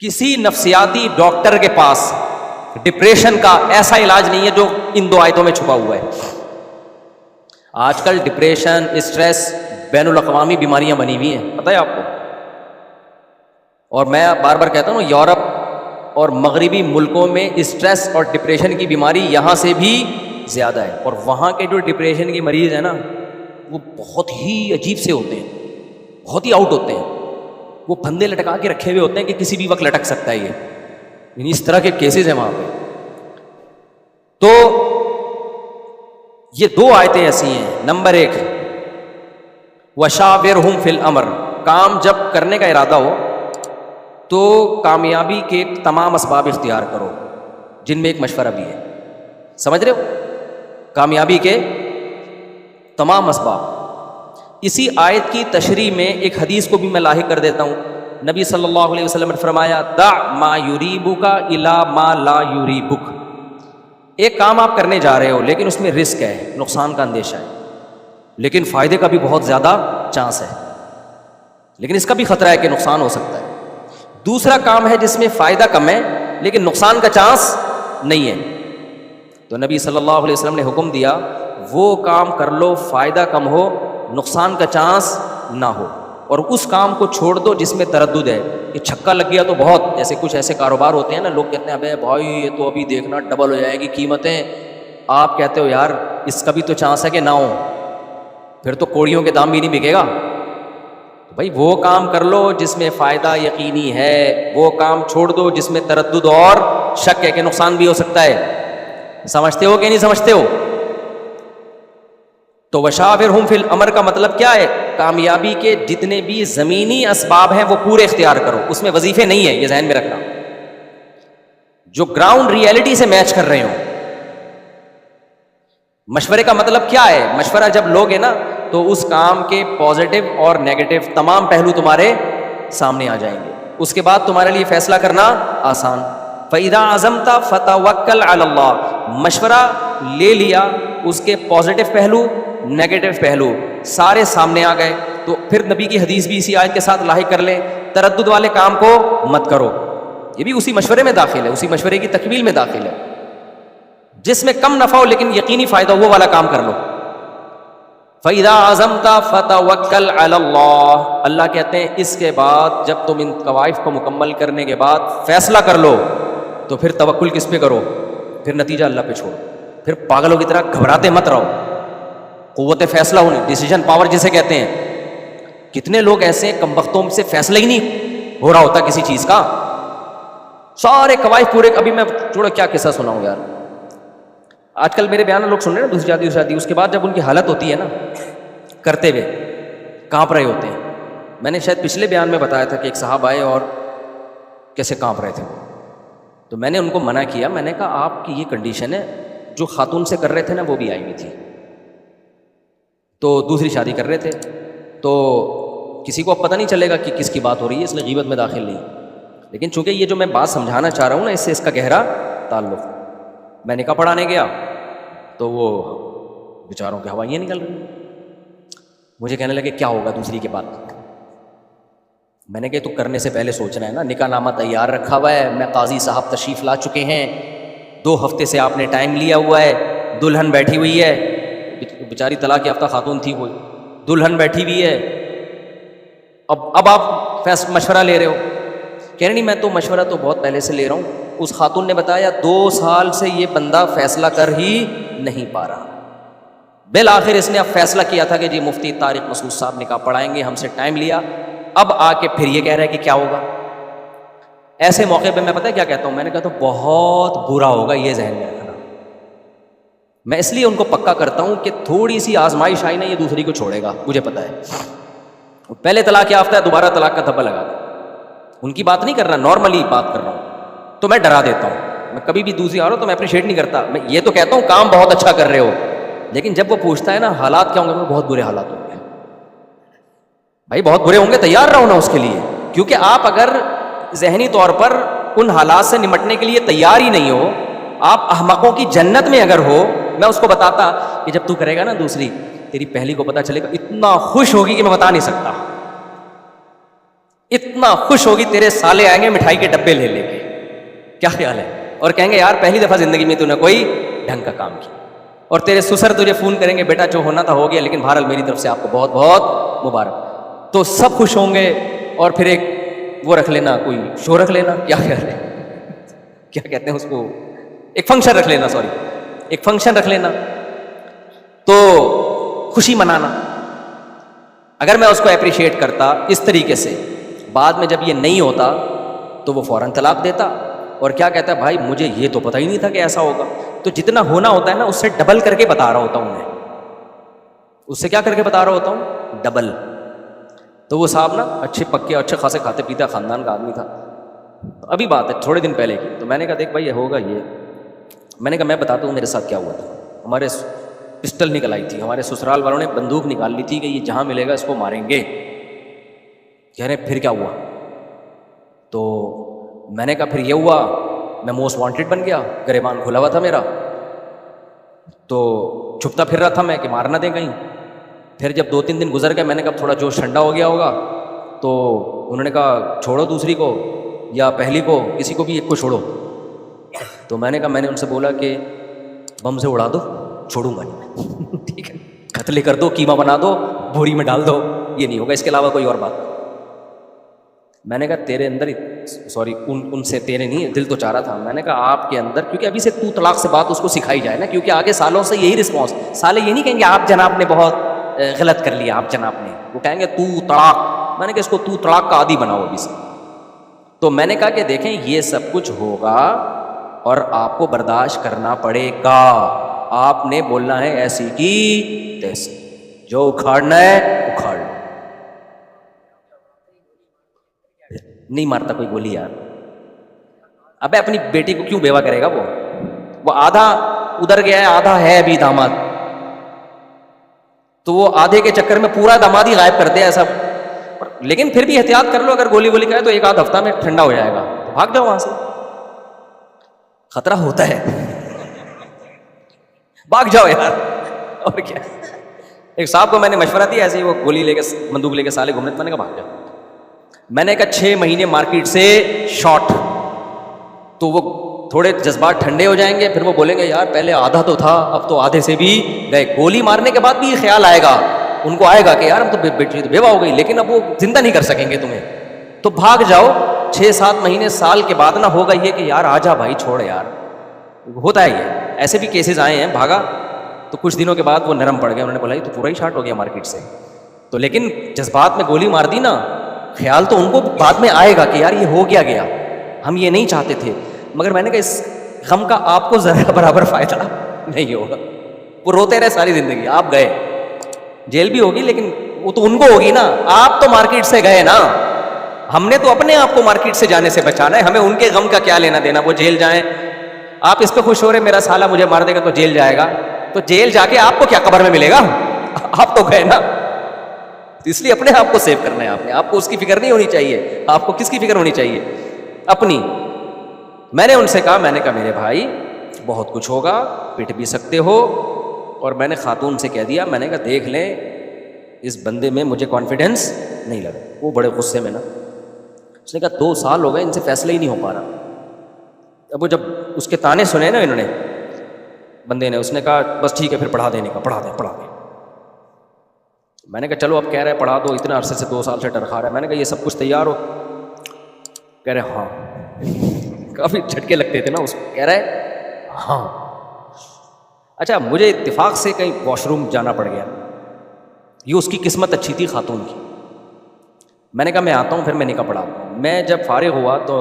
کسی نفسیاتی ڈاکٹر کے پاس ڈپریشن کا ایسا علاج نہیں ہے جو ان دو آیتوں میں چھپا ہوا ہے. آج کل ڈپریشن، اسٹریس بین الاقوامی بیماریاں بنی ہوئی ہیں، پتہ ہے آپ کو. اور میں بار بار کہتا ہوں یورپ اور مغربی ملکوں میں اسٹریس اور ڈپریشن کی بیماری یہاں سے بھی زیادہ ہے. اور وہاں کے جو ڈپریشن کے مریض ہیں نا وہ بہت ہی عجیب سے ہوتے ہیں، بہت ہی آؤٹ ہوتے ہیں. وہ پھندے لٹکا کے رکھے ہوئے ہوتے ہیں کہ کسی بھی وقت لٹک سکتا ہے. یہ اس طرح کے کیسز ہیں وہاں پہ. تو یہ دو آیتیں ایسی ہیں. نمبر 1 وَشَاوِرْهُمْ فِي الْأَمْرِ، کام جب کرنے کا ارادہ ہو تو کامیابی کے تمام اسباب اختیار کرو جن میں ایک مشورہ بھی ہے. سمجھ رہے ہو؟ کامیابی کے تمام اسباب. اسی آیت کی تشریح میں ایک حدیث کو بھی میں لاحق کر دیتا ہوں. نبی صلی اللہ علیہ وسلم نے فرمایا دع ما یریبک الی ما لا یریبک. ایک کام آپ کرنے جا رہے ہو لیکن اس میں رسک ہے، نقصان کا اندیشہ ہے، لیکن فائدے کا بھی بہت زیادہ چانس ہے، لیکن اس کا بھی خطرہ ہے کہ نقصان ہو سکتا ہے. دوسرا کام ہے جس میں فائدہ کم ہے لیکن نقصان کا چانس نہیں ہے. تو نبی صلی اللہ علیہ وسلم نے حکم دیا وہ کام کر لو فائدہ کم ہو، نقصان کا چانس نہ ہو، اور اس کام کو چھوڑ دو جس میں تردد ہے کہ چھکا لگ گیا تو بہت. جیسے کچھ ایسے کاروبار ہوتے ہیں نا، لوگ کہتے ہیں ابے بھائی یہ تو ابھی دیکھنا ڈبل ہو جائے گی قیمتیں. آپ کہتے ہو یار اس کا بھی تو چانس ہے کہ نہ ہو، پھر تو کوڑیوں کے دام بھی نہیں بکے گا. تو بھائی وہ کام کر لو جس میں فائدہ یقینی ہے، وہ کام چھوڑ دو جس میں تردد اور شک ہے کہ نقصان بھی ہو سکتا ہے. سمجھتے ہو کہ نہیں سمجھتے ہو؟ تو وشاورہم فی الامر کا مطلب کیا ہے؟ کامیابی کے جتنے بھی زمینی اسباب ہیں وہ پورے اختیار کرو. اس میں وظیفے نہیں ہیں، یہ ذہن میں رکھنا، جو گراؤنڈ ریئلٹی سے میچ کر رہے ہوں. مشورے کا مطلب کیا ہے؟ مشورہ جب لوگے نا تو اس کام کے پازیٹیو اور نیگیٹو تمام پہلو تمہارے سامنے آ جائیں گے. اس کے بعد تمہارے لیے فیصلہ کرنا آسان. فَإِذَا عَزَمْتَ فَتَوَكَّلْ عَلَى اللَّهِ. مشورہ لے لیا، اس کے پازیٹیو پہلو نیگیٹو پہلو سارے سامنے آ گئے، تو پھر نبی کی حدیث بھی اسی آیت کے ساتھ لاحق کر لیں، تردد والے کام کو مت کرو. یہ بھی اسی مشورے میں داخل ہے، اسی مشورے کی تکمیل میں داخل ہے. جس میں کم نفع ہو لیکن یقینی فائدہ ہو وہ والا کام کر لو. فَإِذَا عَزَمْتَ فَتَوَكَّلْ عَلَى اللَّهِ. اللہ کہتے ہیں اس کے بعد جب تم ان قوائف کو مکمل کرنے کے بعد فیصلہ کر لو تو پھر توکل کس پہ کرو؟ پھر نتیجہ اللہ پہ چھوڑو. پھر پاگلوں کی طرح گھبراتے مت رہو. قوت فیصلہ ہونے، ڈیسیجن پاور جسے کہتے ہیں. کتنے لوگ ایسے کم وقتوں سے فیصلہ ہی نہیں ہو رہا ہوتا کسی چیز کا، سارے قوائف پورے. ابھی میں تھوڑا کیا قصہ سناؤں یار. آج کل میرے بیان لوگ سن رہے ہیں نا، دوسری شادی، اس کے بعد جب ان کی حالت ہوتی ہے نا کرتے ہوئے کانپ رہے ہوتے ہیں. میں نے شاید پچھلے بیان میں بتایا تھا کہ ایک صاحب آئے اور کیسے کانپ رہے تھے. تو میں نے ان کو منع کیا، میں نے کہا آپ کی یہ کنڈیشن ہے، جو خاتون سے کر رہے تھے نا وہ بھی آئی ہوئی تھی، تو دوسری شادی کر رہے تھے، تو کسی کو اب پتہ نہیں چلے گا کہ کس کی بات ہو رہی ہے، اس لیے غیبت میں داخل نہیں. لیکن چونکہ یہ جو میں بات سمجھانا چاہ رہا ہوں نا اس سے اس کا گہرا تعلق. میں نکاح پڑھانے گیا تو وہ بیچاروں کی ہوائیاں نکل رہی ہیں. مجھے کہنے لگے کیا ہوگا دوسری کے بعد. میں نے کہا تو کرنے سے پہلے سوچنا ہے نا. نکاح نامہ تیار رکھا ہوا ہے، میں قاضی صاحب تشریف لا چکے ہیں، 2 ہفتے سے آپ نے ٹائم لیا ہوا ہے، دلہن بیٹھی ہوئی ہے، بیچاری طلاق یافتہ خاتون تھی، وہ دلہن بیٹھی ہوئی ہے. اب آپ مشورہ لے رہے ہو. کہہ رہے نہیں میں تو مشورہ تو بہت پہلے سے لے رہا ہوں. اس خاتون نے بتایا 2 سال سے یہ بندہ فیصلہ کر ہی نہیں پا رہا. بالآخر اس نے اب فیصلہ کیا تھا کہ جی مفتی طارق مسعود صاحب نکاح پڑھائیں گے، ہم سے ٹائم لیا. اب آ کے پھر یہ کہہ رہا ہے کہ کیا ہوگا. ایسے موقع پہ میں پتہ ہے کیا کہتا ہوں؟ میں نے کہا تو بہت برا ہوگا، یہ ذہن میں رکھنا. میں اس لیے ان کو پکا کرتا ہوں کہ تھوڑی سی آزمائش آئی نا یہ دوسری کو چھوڑے گا، مجھے پتہ ہے. پہلے طلاق یافتہ ہے، دوبارہ طلاق کا دھبا لگا دے. ان کی بات نہیں کر رہا، نارملی بات کر رہا ہوں. تو میں ڈرا دیتا ہوں. میں کبھی بھی دوسری آ رہا ہوں تو میں اپریشیٹ نہیں کرتا. میں یہ تو کہتا ہوں کام بہت اچھا کر رہے ہو، لیکن جب وہ پوچھتا ہے نا حالات کیا ہوں گے، میں بہت برے حالات ہوں گے. بھائی بہت برے ہوں گے، تیار رہو نا اس کے لیے. کیونکہ آپ اگر ذہنی طور پر ان حالات سے نمٹنے کے لیے تیار ہی نہیں ہو، آپ احمقوں کی جنت میں اگر ہو. میں اس کو بتاتا کہ جب تو کرے گا نا دوسری، تیری پہلی کو پتہ چلے گا اتنا خوش ہوگی کہ میں بتا نہیں سکتا. اتنا خوش ہوگی تیرے سالے آئیں گے مٹھائی کے ڈبے لے لے کے, کیا خیال ہے, اور کہیں گے یار پہلی دفعہ زندگی میں تو نے کوئی ڈھنگ کا کام کیا. اور تیرے سسر تجھے فون کریں گے بیٹا جو ہونا تھا ہو گیا, لیکن بہرحال میری طرف سے آپ کو بہت بہت مبارک. تو سب خوش ہوں گے, اور پھر ایک وہ رکھ لینا, کوئی شو رکھ لینا, کیا خیال ہے, کیا کہتے ہیں اس کو, ایک فنکشن رکھ لینا, سوری ایک فنکشن رکھ لینا, تو خوشی منانا. اگر میں اس کو اپریشیٹ کرتا اس طریقے سے, بعد میں جب یہ نہیں ہوتا تو وہ فوراً طلاق دیتا, اور کیا کہتا ہے بھائی مجھے یہ تو پتہ ہی نہیں تھا کہ ایسا ہوگا. تو جتنا ہونا ہوتا ہے نا اس سے ڈبل کر کے بتا رہا ہوتا ہوں میں, اس سے کیا کر کے بتا رہا ہوتا ہوں, ڈبل. تو وہ صاحب نا اچھے پکے اچھے خاصے کھاتے پیتا خاندان کا آدمی تھا. ابھی بات ہے تھوڑے دن پہلے کی. تو میں نے کہا دیکھ بھائی یہ ہوگا یہ, میں نے کہا میں بتاتا ہوں میرے ساتھ کیا ہوا تھا. ہمارے پسٹل نکل آئی تھی, ہمارے سسرال والوں نے بندوق نکال لی تھی کہ یہ جہاں ملے گا اس کو ماریں گے. کہہ رہے پھر کیا ہوا؟ تو میں نے کہا پھر یہ ہوا میں موسٹ وانٹیڈ بن گیا, گریبان کھلا ہوا تھا میرا, تو چھپتا پھر رہا تھا میں کہ مار نہ دیں کہیں. پھر جب 2-3 دن گزر گئے, میں نے کہا تھوڑا جوش ٹھنڈا ہو گیا ہوگا, تو انہوں نے کہا چھوڑو دوسری کو یا پہلی کو, کسی کو بھی ایک کو چھوڑو. تو میں نے کہا, میں نے ان سے بولا کہ بم سے اڑا دو, چھوڑوں گا نہیں. ٹھیک ہے, قتل کر دو, قیمہ بنا دو, بھوری میں ڈال دو, یہ نہیں ہوگا, اس کے علاوہ کوئی اور بات. میں نے کہا تیرے اندر سوری ان سے تیرے نہیں, دل تو چاہ رہا تھا. میں نے کہا آپ کے اندر, کیونکہ ابھی سے تو طلاق سے بات اس کو سکھائی جائے نا, کیونکہ آگے سالوں سے یہی رسپانس, سالے یہ نہیں کہیں گے آپ جناب نے بہت غلط کر لیا, آپ جناب نے, وہ کہیں گے تو طلاق. میں نے کہا اس کو تو طلاق کا عادی بناؤ ابھی سے. تو میں نے کہا کہ دیکھیں یہ سب کچھ ہوگا اور آپ کو برداشت کرنا پڑے گا. آپ نے بولنا ہے ایسی کی تیسی, جو اکھاڑنا ہے اکھاڑ لو. نہیں مارتا کوئی گولی یار, ابے اپنی بیٹی کو کیوں بیوہ کرے گا وہ آدھا ادھر گیا ہے, آدھا ہے ابھی داماد, تو وہ آدھے کے چکر میں پورا داماد ہی غائب کر دے ایسا. لیکن پھر بھی احتیاط کر لو, اگر گولی کرے تو 1-8 ہفتہ میں ٹھنڈا ہو جائے گا, تو بھاگ جاؤ وہاں سے, خطرہ ہوتا ہے, بھاگ جاؤ یار. اور کیا, ایک صاحب کو میں نے مشورہ دیا ایسے ہی, وہ گولی لے کے بندوق لے کے سالے گھومنے, میں نے کہا بھاگ جاؤ. میں نے کہا 6 مہینے مارکیٹ سے شارٹ, تو وہ تھوڑے جذبات ٹھنڈے ہو جائیں گے, پھر وہ بولیں گے یار پہلے آدھا تو تھا, اب تو آدھے سے بھی گئے. گولی مارنے کے بعد بھی یہ خیال آئے گا ان کو, آئے گا کہ یار ہم تو بیٹی تو بیوہ ہو گئی, لیکن اب وہ زندہ نہیں کر سکیں گے تمہیں, تو بھاگ جاؤ. 6-7 مہینے سال کے بعد نہ ہوگا یہ کہ یار آ جا بھائی چھوڑ یار. ہوتا ہے یہ, ایسے بھی کیسز آئے ہیں, بھاگا تو کچھ دنوں کے بعد وہ نرم پڑ گیا, انہوں نے بولا یہ تو پورا ہی شارٹ ہو گیا مارکیٹ سے. تو لیکن جذبات میں گولی مار دی نا, خیال تو ان کو بعد میں آئے گا کہ یار یہ ہو گیا, ہم یہ نہیں چاہتے تھے. مگر میں نے کہا اس غم کا آپ کو ذرا برابر فائدہ نہیں ہوگا. وہ روتے رہے ساری زندگی, آپ گئے, جیل بھی ہوگی لیکن وہ تو ان کو ہوگی نا, آپ تو مارکیٹ سے گئے نا. ہم نے تو اپنے آپ کو مارکیٹ سے جانے سے بچانا ہے, ہمیں ان کے غم کا کیا لینا دینا, وہ جیل جائیں. آپ اس پہ خوش ہو رہے میرا سالہ مجھے مار دے گا تو جیل جائے گا, تو جیل جا کے آپ کو کیا قبر میں ملے گا, آپ تو گئے نا. اس لیے اپنے آپ کو سیو کرنا ہے, آپ کو اس کی فکر نہیں ہونی چاہیے. آپ کو کس کی فکر ہونی چاہیے, اپنی. میں نے ان سے کہا, میں نے کہا میرے بھائی بہت کچھ ہوگا, پٹ بھی سکتے ہو. اور میں نے خاتون سے کہہ دیا, میں نے کہا دیکھ لیں اس بندے میں مجھے کانفیڈنس نہیں لگا. وہ بڑے غصے میں نا, اس نے کہا 2 سال ہو گئے ان سے فیصلہ ہی نہیں ہو پا رہا. اب وہ جب اس کے تانے سنے نا انہوں نے, بندے نے, اس نے کہا بس ٹھیک ہے پھر پڑھا دینے کا, پڑھا دیں. میں نے کہا چلو اب کہہ رہے پڑھا دو, اتنا عرصے سے 2 سال سے ڈر کھا رہا ہے. میں نے کہا یہ سب کچھ تیار ہو, کہہ رہے ہاں. کافی جھٹکے لگتے تھے نا اس کو, کہہ رہے ہاں. اچھا مجھے اتفاق سے کہیں واش روم جانا پڑ گیا, یہ اس کی قسمت اچھی تھی خاتون کی. میں نے کہا میں آتا ہوں پھر میں نکاح پڑھا دوں. میں جب فارغ ہوا تو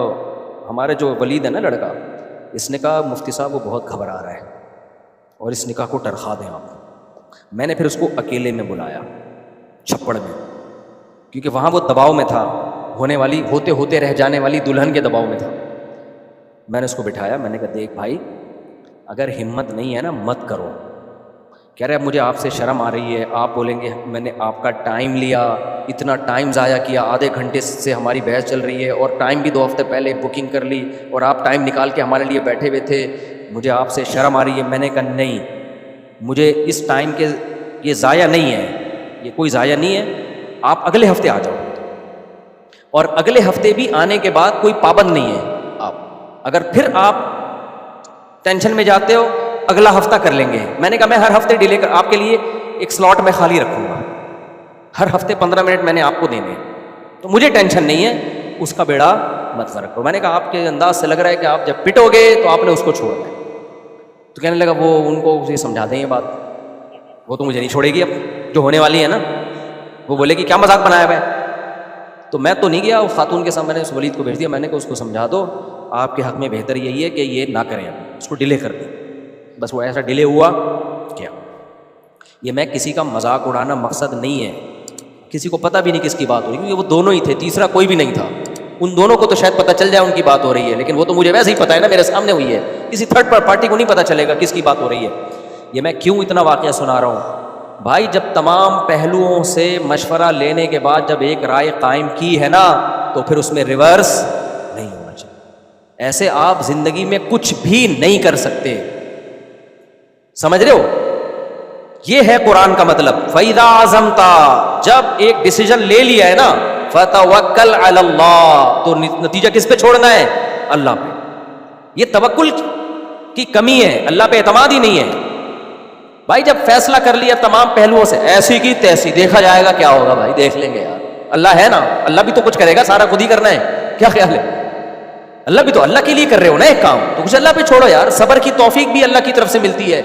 ہمارے جو ولید ہے نا لڑکا, اس نے کہا مفتی صاحب وہ بہت گھبرا رہا ہے اور اس نکاح کو ٹرخا دیں آپ. میں نے پھر اس کو اکیلے میں بلایا چھپڑ میں, کیونکہ وہاں وہ دباؤ میں تھا, ہونے والی ہوتے رہ جانے والی دلہن کے دباؤ میں تھا. میں نے اس کو بٹھایا, میں نے کہا دیکھ بھائی اگر ہمت نہیں ہے نا مت کرو. کہہ رہے مجھے آپ سے شرم آ رہی ہے, آپ بولیں گے میں نے آپ کا ٹائم لیا, اتنا ٹائم ضائع کیا, آدھے گھنٹے سے ہماری بحث چل رہی ہے اور ٹائم بھی 2 ہفتے پہلے بکنگ کر لی, اور آپ ٹائم نکال کے ہمارے لیے بیٹھے ہوئے تھے, مجھے آپ سے شرم آ رہی ہے. میں نے کہا نہیں, مجھے اس ٹائم کے یہ ضائع نہیں ہے, یہ کوئی ضائع نہیں ہے, آپ اگلے ہفتے آ جاؤ. اور اگلے ہفتے بھی آنے کے بعد کوئی پابند نہیں ہے. آپ اگر پھر آپ ٹینشن میں جاتے ہو اگلا ہفتہ کر لیں گے, میں نے کہا میں ہر ہفتے ڈیلے کر آپ کے لیے ایک سلاٹ میں خالی رکھوں گا, ہر ہفتے 15 منٹ میں نے آپ کو دینے, تو مجھے ٹینشن نہیں ہے, اس کا بیڑا مت رکھو. میں نے کہا آپ کے انداز سے لگ رہا ہے کہ آپ جب پٹو گے تو آپ نے اس کو چھوڑنا ہے. تو کہنے لگا وہ ان کو یہ سمجھا دیں یہ بات, وہ تو مجھے نہیں چھوڑے گی اب جو ہونے والی ہے نا. وہ بولے کہ کیا مذاق بنایا ہوا ہے. تو میں تو نہیں گیا, وہ خاتون کے سامنے اس ولید کو بھیج دیا, میں نے کہا اس کو سمجھا دو آپ کے حق میں بہتر یہی ہے کہ یہ نہ کریں, اس کو ڈیلے کر دیں. بس وہ ایسا ڈیلے ہوا کیا. یہ میں کسی کا مذاق اڑانا مقصد نہیں ہے, کسی کو پتہ بھی نہیں کس کی بات ہو رہی, کیونکہ وہ دونوں ہی تھے, تیسرا کوئی بھی نہیں تھا. ان دونوں کو تو شاید پتہ چل جائے ان کی بات ہو رہی ہے, لیکن وہ تو مجھے ویسے ہی پتہ ہے نا, میرے سامنے ہوئی ہے, کسی تھرڈ پارٹی کو نہیں پتہ چلے گا کس کی بات ہو رہی ہے. یہ میں کیوں اتنا واقعہ سنا رہا ہوں بھائی, جب تمام پہلوؤں سے مشورہ لینے کے بعد جب ایک رائے قائم کی ہے نا, تو پھر اس میں ریورس نہیں ہونا چاہیے. ایسے آپ زندگی میں کچھ بھی نہیں کر سکتے, سمجھ رہے ہو؟ یہ ہے قرآن کا مطلب. فَإِذَا عَزَمْتَ, جب ایک ڈیسیجن لے لیا ہے نا, فَتَوَكَّلْ عَلَى اللَّهِ, تو نتیجہ کس پہ چھوڑنا ہے؟ اللہ پہ. یہ توکل کی کمی ہے, اللہ پہ اعتماد ہی نہیں ہے. بھائی جب فیصلہ کر لیا تمام پہلوؤں سے, ایسی کی تیسی, دیکھا جائے گا کیا ہوگا بھائی, دیکھ لیں گے یار, اللہ ہے نا, اللہ بھی تو کچھ کرے گا, سارا خود ہی کرنا ہے, کیا خیال ہے؟ اللہ بھی تو اللہ کے لیے کر رہے ہو نا ایک کام, تو کچھ اللہ پہ چھوڑو یار. صبر کی توفیق بھی اللہ کی طرف سے ملتی ہے.